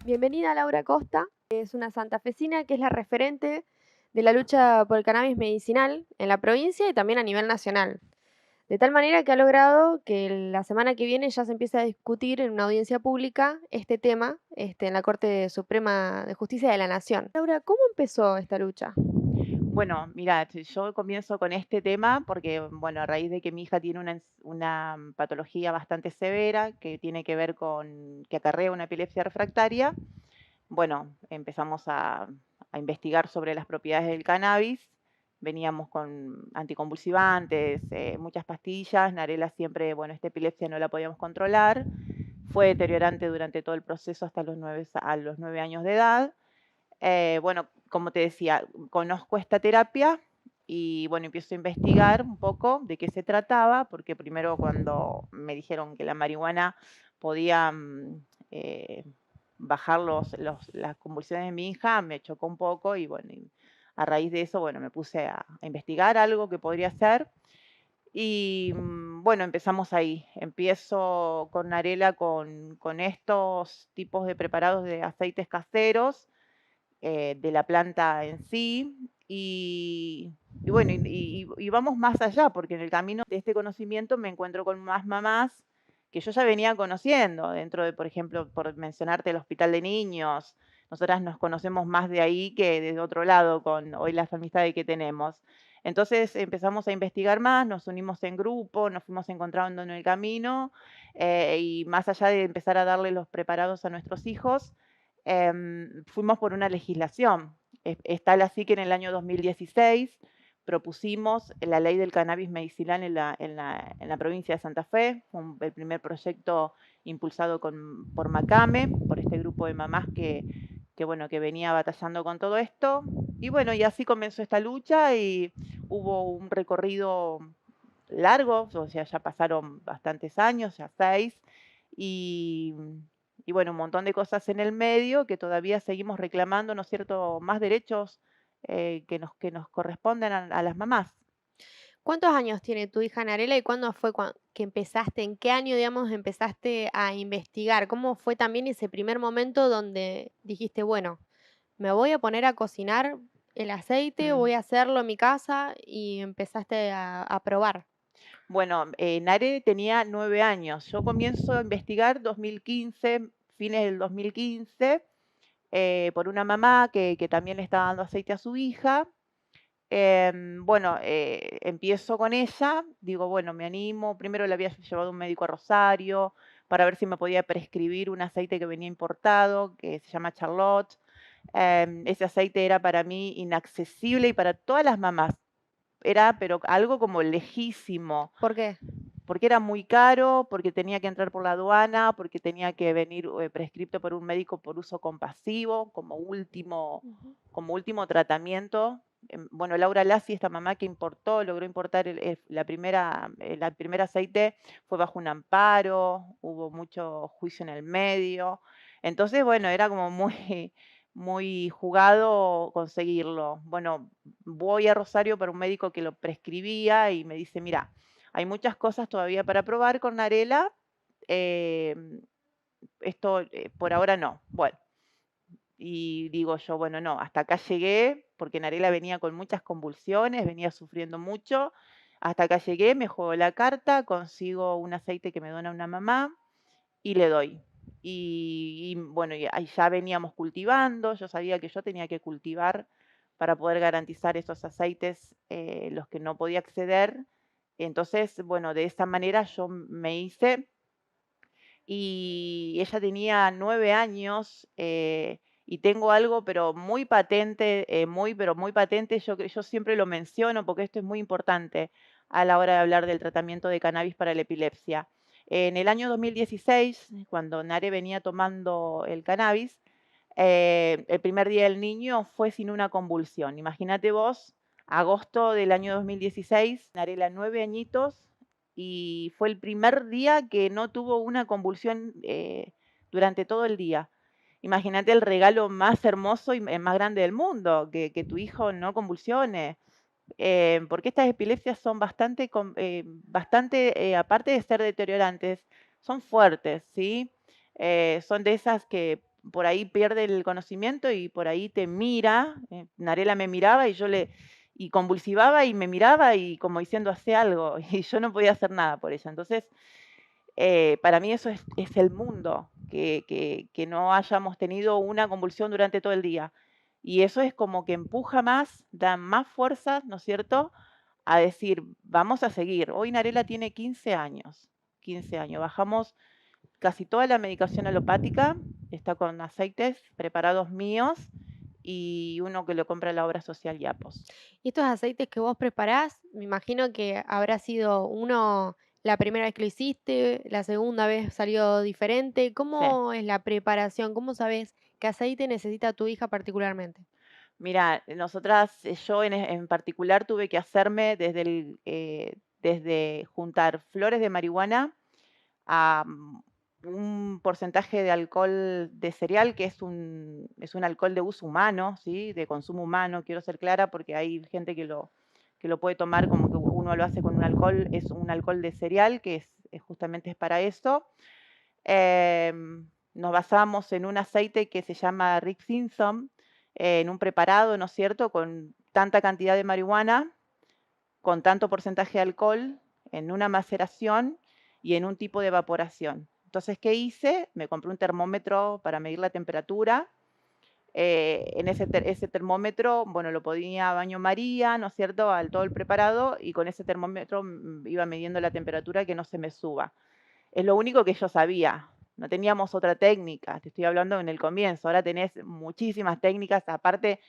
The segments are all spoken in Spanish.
Bienvenida Laura Costa, es una santafesina que es la referente de la lucha por el cannabis medicinal en la provincia y también a nivel nacional. De tal manera que ha logrado que la semana que viene ya se empiece a discutir en una audiencia pública este tema en la Corte Suprema de Justicia de la Nación. Laura, ¿cómo empezó esta lucha? Bueno, mira, yo comienzo con este tema porque, bueno, a raíz de que mi hija tiene una patología bastante severa que tiene que ver con que acarrea una epilepsia refractaria, bueno, empezamos a investigar sobre las propiedades del cannabis. Veníamos con anticonvulsivantes, muchas pastillas. Narela siempre, bueno, esta epilepsia no la podíamos controlar. Fue deteriorante durante todo el proceso hasta a los 9 años de edad. Bueno, como te decía, conozco esta terapia y bueno, empiezo a investigar un poco de qué se trataba, porque primero cuando me dijeron que la marihuana podía bajar las convulsiones de mi hija, me chocó un poco y bueno, y a raíz de eso, bueno, me puse a investigar algo que podría ser. Y bueno, empezamos ahí. Empiezo con Narela con estos tipos de preparados de aceites caseros de la planta en sí. Y bueno, y vamos más allá, porque en el camino de este conocimiento me encuentro con más mamás que yo ya venía conociendo, dentro de, por ejemplo, por mencionarte el hospital de niños. Nosotras nos conocemos más de ahí que de otro lado con hoy las amistades que tenemos. Entonces empezamos a investigar más, nos unimos en grupo, nos fuimos encontrando en el camino y más allá de empezar a darle los preparados a nuestros hijos, fuimos por una legislación. Es tal así que en el año 2016 propusimos la ley del cannabis medicinal en la provincia de Santa Fe. Fue el primer proyecto impulsado por Macame, por este grupo de mamás bueno, que venía batallando con todo esto. Y bueno, y así comenzó esta lucha y hubo un recorrido largo, o sea, ya pasaron bastantes años, ya 6, y, y bueno, un montón de cosas en el medio que todavía seguimos reclamando, ¿no es cierto?, más derechos que nos corresponden a las mamás. ¿Cuántos años tiene tu hija Narela y cuándo fue que empezaste, en qué año, digamos, empezaste a investigar? ¿Cómo fue también ese primer momento donde dijiste, bueno, me voy a poner a cocinar el aceite, Mm. voy a hacerlo en mi casa y empezaste a probar? Bueno, Nare tenía 9 años. Yo comienzo a investigar 2015, fines del 2015, por una mamá que también le estaba dando aceite a su hija. Bueno, empiezo con ella, digo, bueno, me animo. Primero le había llevado un médico a Rosario para ver si me podía prescribir un aceite que venía importado, que se llama Charlotte. Ese aceite era para mí inaccesible y para todas las mamás. Era, pero algo como lejísimo, ¿Por qué? porque era muy caro, porque tenía que entrar por la aduana, porque tenía que venir prescripto por un médico por uso compasivo, Ujú. como último tratamiento. Bueno, Laura Lassi, esta mamá que importó, logró importar la primera aceite, fue bajo un amparo, hubo mucho juicio en el medio. Entonces, bueno, era como muy, muy jugado conseguirlo. Bueno, voy a Rosario para un médico que lo prescribía y me dice, mira, hay muchas cosas todavía para probar con Narela. Esto por ahora no. Bueno, y digo yo, bueno, no, hasta acá llegué, porque Narela venía con muchas convulsiones, venía sufriendo mucho. Hasta acá llegué, me juego la carta, consigo un aceite que me dona una mamá y le doy. Y bueno, y ahí ya veníamos cultivando, yo sabía que yo tenía que cultivar para poder garantizar esos aceites, los que no podía acceder. Entonces, bueno, de esa manera yo me hice y ella tenía 9 años, y tengo algo, pero muy patente, pero muy patente, yo siempre lo menciono porque esto es muy importante a la hora de hablar del tratamiento de cannabis para la epilepsia. En el año 2016, cuando Nare venía tomando el cannabis, el primer día del niño fue sin una convulsión. Imagínate vos, agosto del año 2016, Narela 9 añitos, y fue el primer día que no tuvo una convulsión durante todo el día. Imagínate el regalo más hermoso y más grande del mundo, que tu hijo no convulsione. Porque estas epilepsias son bastante, aparte de ser deteriorantes, son fuertes, ¿sí? Son de esas que por ahí pierde el conocimiento y por ahí te mira. Narela me miraba y y convulsivaba y me miraba y como diciendo, hace algo, y yo no podía hacer nada por ella. Entonces, para mí eso es el mundo, que no hayamos tenido una convulsión durante todo el día. Y eso es como que empuja más, da más fuerzas, ¿no es cierto?, a decir, vamos a seguir. Hoy Narela tiene 15 años, 15 años. Bajamos casi toda la medicación alopática, está con aceites preparados míos y uno que lo compra en la obra social Yapos. Y estos aceites que vos preparás, me imagino que habrá sido uno la primera vez que lo hiciste, la segunda vez salió diferente. Sí. ¿Cómo es la preparación? ¿Cómo sabes qué aceite necesita tu hija particularmente? Mira, nosotras, yo en particular tuve que hacerme desde juntar flores de marihuana a un porcentaje de alcohol de cereal, que es un alcohol de uso humano, ¿sí? De consumo humano, quiero ser clara, porque hay gente que lo puede tomar como que uno lo hace con un alcohol, es un alcohol de cereal, que justamente es para eso. Nos basamos en un aceite que se llama Rick Simpson, en un preparado, ¿no es cierto?, con tanta cantidad de marihuana, con tanto porcentaje de alcohol, en una maceración y en un tipo de evaporación. Entonces, ¿qué hice? Me compré un termómetro para medir la temperatura. En ese termómetro, bueno, lo ponía a baño María, ¿no es cierto?, al todo el preparado, y con ese termómetro iba midiendo la temperatura que no se me suba. Es lo único que yo sabía. No teníamos otra técnica. Te estoy hablando en el comienzo. Ahora tenés muchísimas técnicas. Aparte,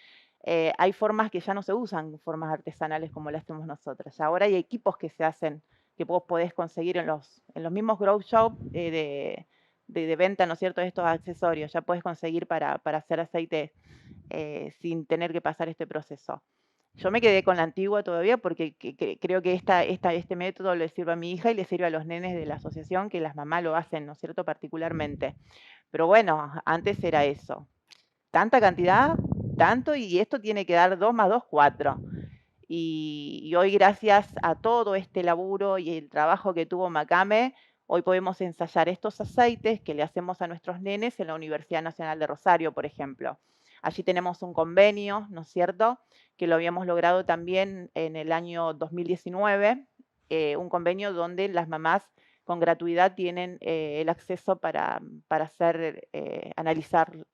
hay formas que ya no se usan, formas artesanales como las hacemos nosotras. Ya ahora hay equipos que se hacen, que vos podés conseguir en los mismos grow shop de venta, ¿no es cierto?, de estos accesorios. Ya puedes conseguir para hacer aceite sin tener que pasar este proceso. Yo me quedé con la antigua todavía porque creo que este método le sirve a mi hija y le sirve a los nenes de la asociación, que las mamás lo hacen, ¿no es cierto?, particularmente. Pero bueno, antes era eso. Tanta cantidad, tanto, y esto tiene que dar 2 más 2, 4. Y hoy, gracias a todo este laburo y el trabajo que tuvo Macame, hoy podemos ensayar estos aceites que le hacemos a nuestros nenes en la Universidad Nacional de Rosario, por ejemplo. Allí tenemos un convenio, ¿no es cierto?, que lo habíamos logrado también en el año 2019, un convenio donde las mamás con gratuidad tienen el acceso para analizar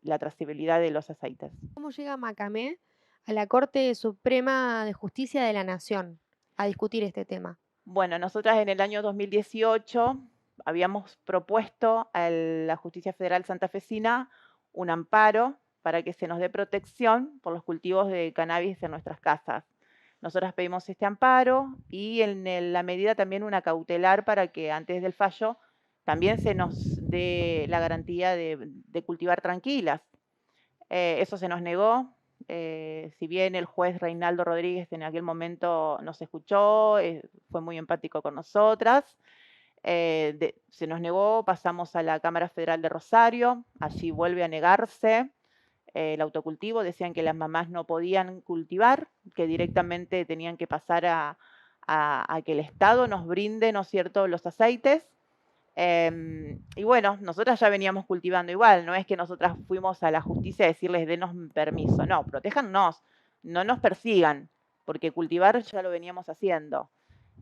la trazabilidad de los aceites. ¿Cómo llega Macamé a la Corte Suprema de Justicia de la Nación a discutir este tema? Bueno, nosotras en el año 2018 habíamos propuesto a la Justicia Federal santafesina un amparo para que se nos dé protección por los cultivos de cannabis en nuestras casas. Nosotras pedimos este amparo y en la medida también una cautelar para que antes del fallo también se nos dé la garantía de cultivar tranquilas. Eso se nos negó. Si bien el juez Reinaldo Rodríguez en aquel momento nos escuchó, fue muy empático con nosotras, se nos negó, pasamos a la Cámara Federal de Rosario, allí vuelve a negarse el autocultivo, decían que las mamás no podían cultivar, que directamente tenían que pasar a que el Estado nos brinde, ¿no es cierto?, los aceites. Y bueno, nosotras ya veníamos cultivando igual, no es que nosotras fuimos a la justicia a decirles denos permiso, no, protéjannos, no nos persigan, porque cultivar ya lo veníamos haciendo.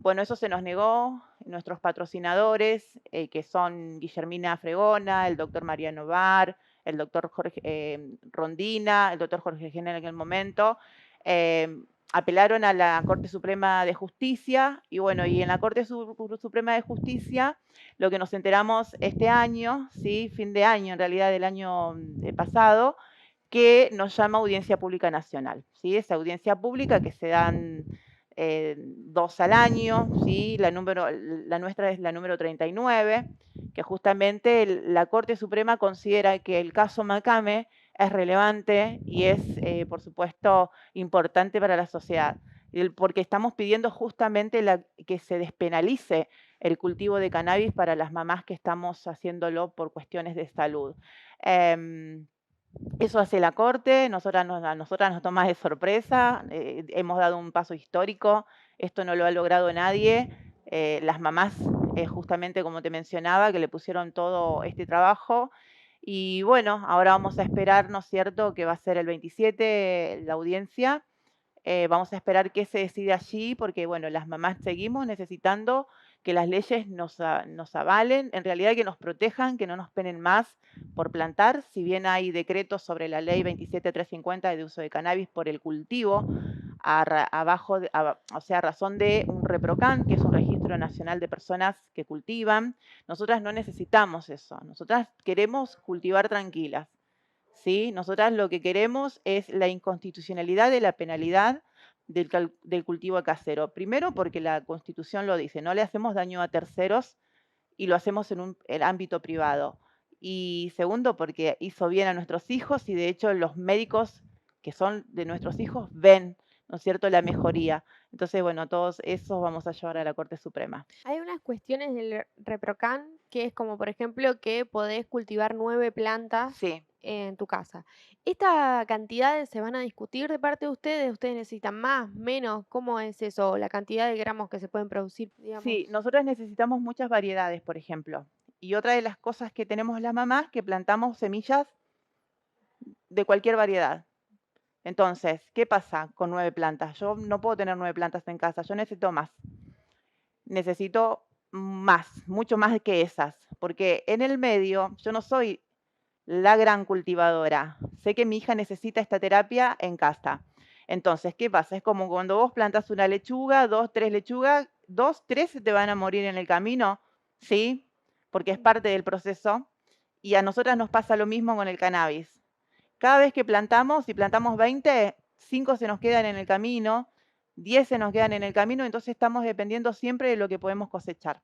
Bueno, eso se nos negó, nuestros patrocinadores, que son Guillermina Fregona, el doctor Mariano Bar, el doctor Jorge Rondina, el doctor Jorge Gena en aquel momento, apelaron a la Corte Suprema de Justicia y bueno, y en la Corte Suprema de Justicia lo que nos enteramos este año, ¿sí?, fin de año, en realidad del año pasado, que nos llama Audiencia Pública Nacional, ¿sí? Esa audiencia pública que se dan 2 al año, ¿sí? La nuestra es la número 39, que justamente la Corte Suprema considera que el caso Macame es relevante y es, por supuesto, importante para la sociedad, porque estamos pidiendo justamente que se despenalice el cultivo de cannabis para las mamás que estamos haciéndolo por cuestiones de salud. Eso hace la Corte, a nosotras nos toma de sorpresa, hemos dado un paso histórico, esto no lo ha logrado nadie. Las mamás, justamente como te mencionaba, que le pusieron todo este trabajo, Y bueno, ahora vamos a esperar, ¿no es cierto?, que va a ser el 27 la audiencia. Vamos a esperar qué se decide allí, porque bueno, las mamás seguimos necesitando que las leyes nos avalen, en realidad que nos protejan, que no nos penen más por plantar. Si bien hay decretos sobre la ley 27350 de uso de cannabis por el cultivo, o sea, a razón de un REPROCAN, que es un registro nacional de personas que cultivan, nosotras no necesitamos eso. Nosotras queremos cultivar tranquilas. ¿Sí? Nosotras lo que queremos es la inconstitucionalidad de la penalidad del cultivo casero. Primero, porque la Constitución lo dice, no le hacemos daño a terceros y lo hacemos en el ámbito privado. Y segundo, porque hizo bien a nuestros hijos y de hecho los médicos que son de nuestros hijos ven, ¿no es cierto?, la mejoría. Entonces, bueno, todos esos vamos a llevar a la Corte Suprema. Hay unas cuestiones del ReproCan que es como, por ejemplo, que podés cultivar 9 plantas Sí. en tu casa. ¿Estas cantidades se van a discutir de parte de ustedes? ¿Ustedes necesitan más, menos? ¿Cómo es eso? La cantidad de gramos que se pueden producir, Sí, digamos. nosotras necesitamos muchas variedades, por ejemplo. Y otra de las cosas que tenemos las mamás, que plantamos semillas de cualquier variedad. Entonces, ¿qué pasa con 9 plantas? Yo no puedo tener 9 plantas en casa, yo necesito más. Necesito más, mucho más que esas, porque en el medio yo no soy la gran cultivadora. Sé que mi hija necesita esta terapia en casa. Entonces, ¿qué pasa? Es como cuando vos plantas una lechuga, 2, 3 lechugas, 2, 3 se te van a morir en el camino, ¿sí? Porque es parte del proceso. Y a nosotras nos pasa lo mismo con el cannabis. Cada vez que plantamos, si plantamos 20, 5 se nos quedan en el camino, 10 se nos quedan en el camino, entonces estamos dependiendo siempre de lo que podemos cosechar.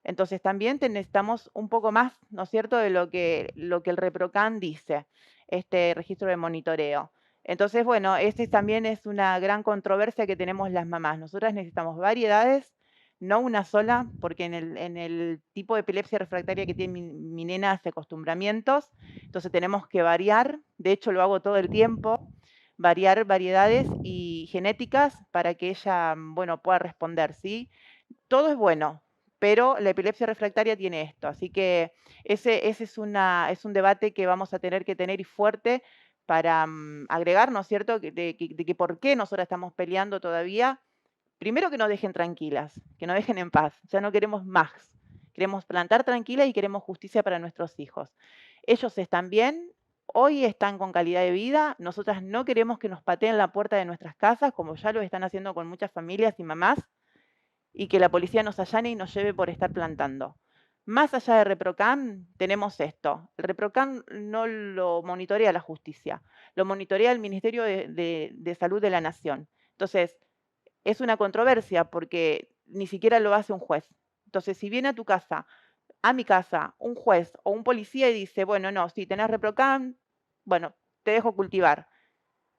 Entonces también necesitamos un poco más, ¿no es cierto?, de lo que el ReproCan dice, este registro de monitoreo. Entonces, bueno, este también es una gran controversia que tenemos las mamás. Nosotras necesitamos variedades, no una sola, porque en el tipo de epilepsia refractaria que tiene mi nena hace acostumbramientos, entonces tenemos que variar, de hecho lo hago todo el tiempo, variar variedades y genéticas para que ella, bueno, pueda responder, ¿sí? Todo es bueno, pero la epilepsia refractaria tiene esto, así que ese es un debate que vamos a tener que tener y fuerte para agregar, ¿no es cierto?, de que por qué nosotras estamos peleando todavía. Primero que nos dejen tranquilas, que nos dejen en paz, ya no queremos más. Queremos plantar tranquila y queremos justicia para nuestros hijos. Ellos están bien, hoy están con calidad de vida, nosotras no queremos que nos pateen la puerta de nuestras casas, como ya lo están haciendo con muchas familias y mamás, y que la policía nos allane y nos lleve por estar plantando. Más allá de ReproCan, tenemos esto. El ReproCan no lo monitorea la justicia, lo monitorea el Ministerio de Salud de la Nación. Entonces, es una controversia porque ni siquiera lo hace un juez. Entonces, si viene a mi casa, un juez o un policía y dice, bueno, no, si tenés ReproCan, bueno, te dejo cultivar.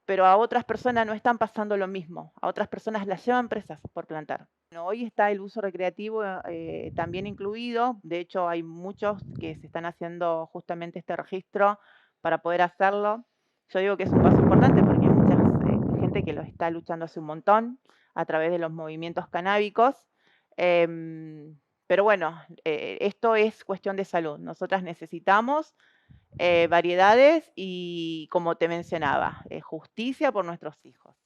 Pero a otras personas no están pasando lo mismo. A otras personas las llevan presas por plantar. Bueno, hoy está el uso recreativo también incluido. De hecho, hay muchos que se están haciendo justamente este registro para poder hacerlo. Yo digo que es un paso importante porque hay mucha gente que lo está luchando hace un montón a través de los movimientos canábicos. Pero bueno, esto es cuestión de salud. Nosotras necesitamos variedades y, como te mencionaba, justicia por nuestros hijos.